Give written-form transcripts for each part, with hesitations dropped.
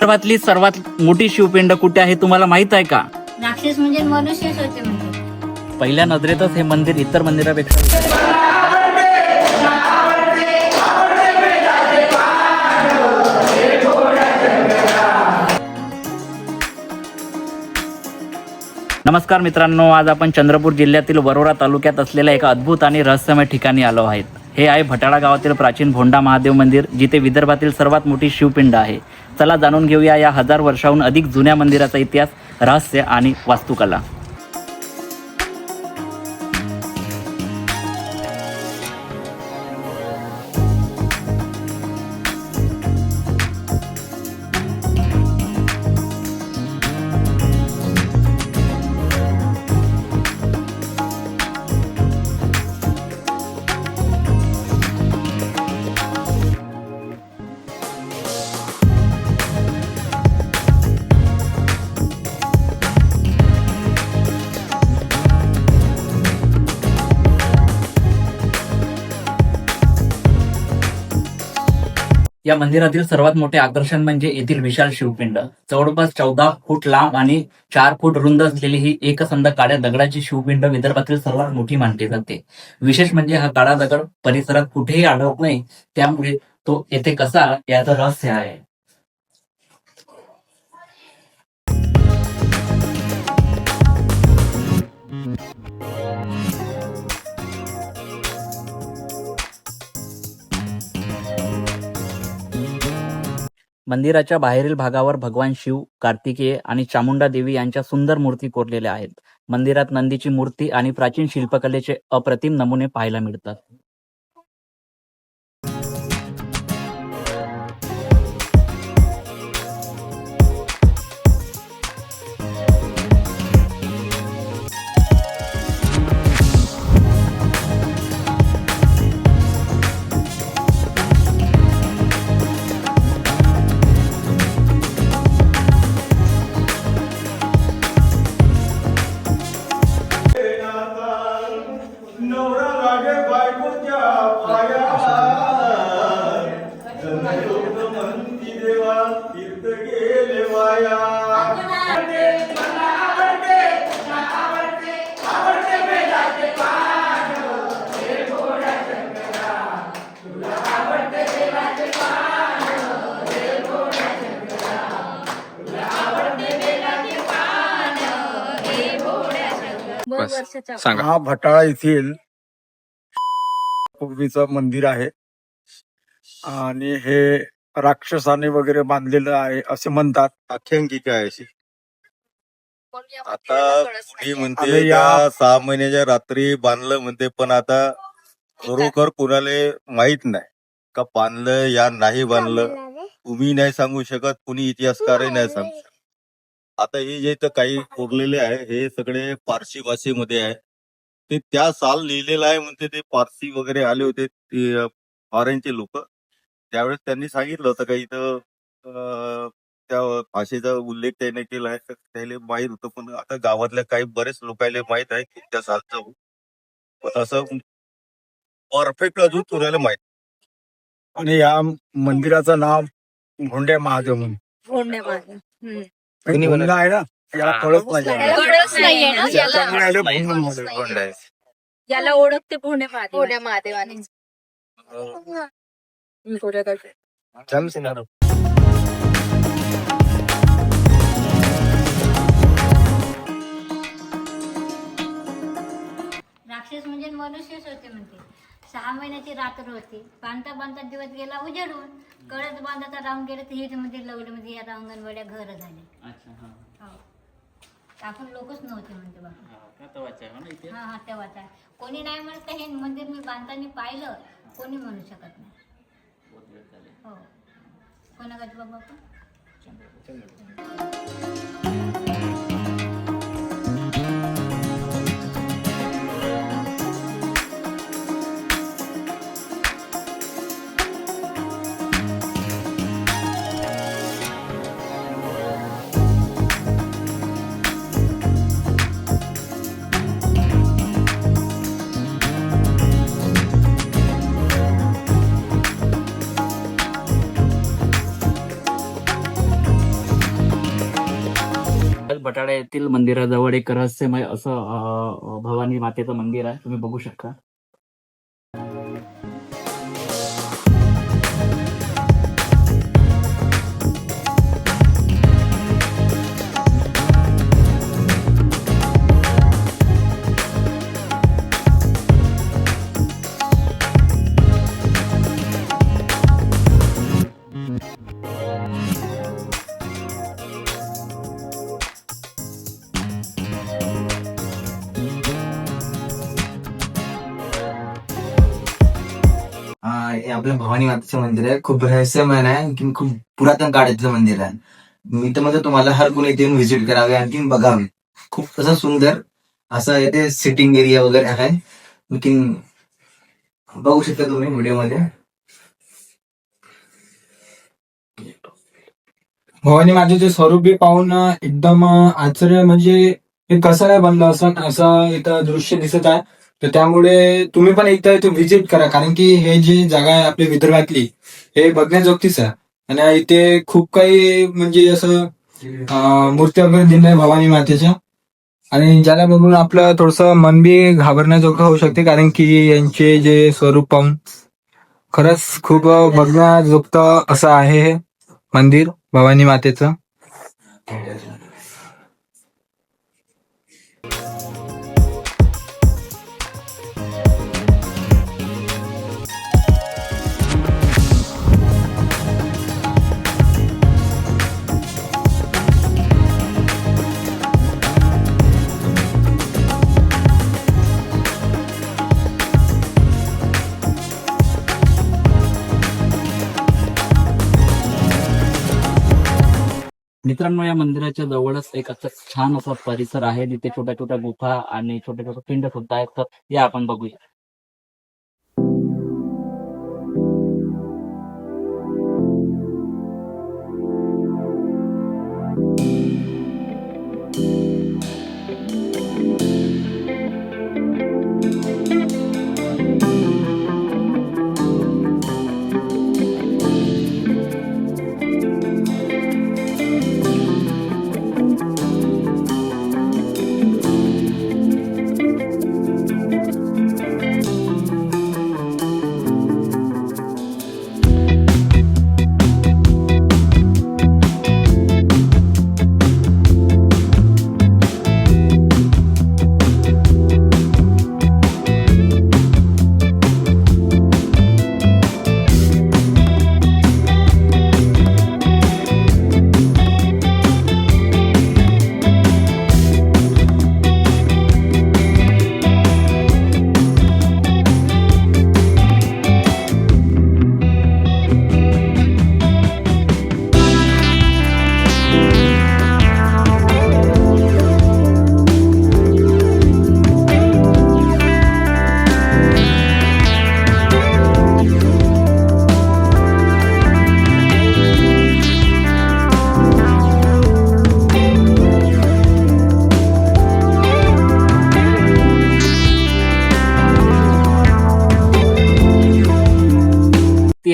विदर्भातली सर्वात मोठी शिवपिंड कुठे आहे तुम्हाला माहित आहे का? राक्षस म्हणजे मनुष्यच होते म्हणजे. पहिल्या नजरेतच हे मंदिर इतर मंदिरापेक्षा नमस्कार मित्रांनो, आज आपण चंद्रपूर जिल्ह्यातील वरोरा तालुक्यात असलेल्या एका अद्भुत आणि रहस्यमय ठिकाणी आलो आहेत. हे आहे भटाळा गावातील प्राचीन भोंडा महादेव मंदिर, जिथे विदर्भातील सर्वात मोठी शिवपिंड आहे. चला जाणून घेऊया या 1000 वर्षाहून अधिक जुन्या मंदिराचा इतिहास, रहस्य आणि वास्तुकला. या मंदिरातील सर्वात मोठे आकर्षण म्हणजे येथील विशाल शिवपिंड. जवळपास 14 फूट लांब आणि 4 फूट रुंद असलेली ही एकसंध काळ्या दगडाची शिवपिंड विदर्भातील सर्वात मोठी मानली जाते. विशेष म्हणजे हा काळा दगड परिसरात कुठेही आढळत नाही, त्यामुळे तो येथे कसा आला याचं रहस्य आहे. मंदिराच्या बाहेरील भागावर भगवान शिव, कार्तिकेय आणि चामुंडा देवी यांच्या सुंदर मूर्ती कोरलेल्या आहेत. मंदिरात नंदीची मूर्ती आणि प्राचीन शिल्पकलेचे अप्रतिम नमुने पाहायला मिळतात. हा भटाळा येथील पूर्वीचं मंदिर आहे आणि हे राक्षसाने वगैरे बांधलेलं आहे असे म्हणतात. आख्यायिका आहे अशी. आता कुणी म्हणते आणि या- 6 महिन्याच्या रात्री बांधलं म्हणते, पण आता खरोखर कुणाला माहित नाही का बांधलं या नाही बांधलं. तुम्ही नाही सांगू शकत, कुणी इतिहासकारही नाही सांगू शकत. आता हे जे इथं काही कोरलेले आहे हे सगळे पारसी भाषेमध्ये आहे. ते त्या साल लिहिलेलं आहे म्हणते. ते पारसी वगैरे आले होते ते फॉरेनचे लोक, त्यावेळेस त्यांनी सांगितलं होतं का इथं त्या भाषेचा उल्लेख त्याने केला आहे, तर त्याला माहित होतं. पण आता गावातल्या काही बरेच लोकांना माहित आहे की त्या सालचं, पण असं परफेक्ट अजून कोणाला माहित. आणि या मंदिराचं नाव भोंडे महादेव म्हणून. भोंडा आहे ना, याला कळत नाही. कळत नाहीये ना याला. त्यामुळे याला भोंडा महादेव. भोंड आहे. याला ओळखते भोंडे महादेवाने. राक्षस म्हणजे मनुष्यच होते म्हणते. 6 महिन्याची रात्र होती. बांधता बांधता दिवस गेला उजेडून. कळत बांधता राहून गेले तर हे मध्ये लवलं मध्ये आता अंगणवाड्या घर झाले. हो. आपण लोकच नव्हते म्हणते बाबा. हा हा तेव्हाच आहे. कोणी नाही म्हणत का हे मंदिर मी बांधताना पाहिलं, कोणी म्हणू शकत नाही. हो. कोणाकडे बाबा आपण बटाडा येथील मंदिराजवळ एक रहस्यमय असं भवानी मातेचं मंदिर आहे, तुम्ही बघू शकता. हे आपलं भवानी मातेचं मंदिर आहे. खूप रहस्यमय आहे, आणखी खूप पुरातन काळातलं मंदिर आहे. मी तर म्हणतो तुम्हाला हर कोणी इथे येऊन व्हिजिट करावे, आणखी बघावे. खूप असं सुंदर असं इथे सिटिंग एरिया वगैरे आहे. आणखी बघू शकता तुम्ही व्हिडिओमध्ये. भवानी मातेचे स्वरूप बी पाहून एकदम आश्चर्य, म्हणजे हे कसं काय बनलं असं इथं दृश्य दिसत आहे. तर त्यामुळे तुम्ही पण एकदा इथे व्हिजिट करा, कारण की हे जी जागा आहे आपली विदर्भातली, हे बघण्याजोगतीच आहे. आणि इथे खूप काही म्हणजे असं मूर्ती वगैरे दिल्या आहे भवानी मातेच्या, आणि ज्याला बघून आपलं थोडंसं मन बी घाबरण्याजोगं होऊ शकते, कारण की यांचे जे स्वरूप पाहून खरंच खूप बघण्याजोगतं असं आहे हे मंदिर भवानी मातेचं. मित्रांनो, या मंदिराच्या जवळच एक असं छान असा परिसर आहे, जिथे छोट्या छोट्या गुफा आणि छोटे छोटे पिंड सुद्धा आहेत. तर या आपण बघूया.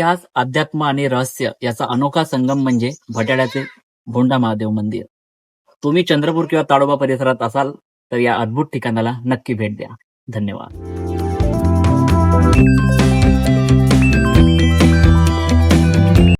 इतिहास, अध्यात्म आणि रहस्य याचा अनोखा संगम म्हणजे भटाड्याचे भोंडा महादेव मंदिर. तुम्ही चंद्रपूर किंवा ताडोबा परिसरात असाल तर या अद्भुत ठिकाणाला नक्की भेट द्या. धन्यवाद.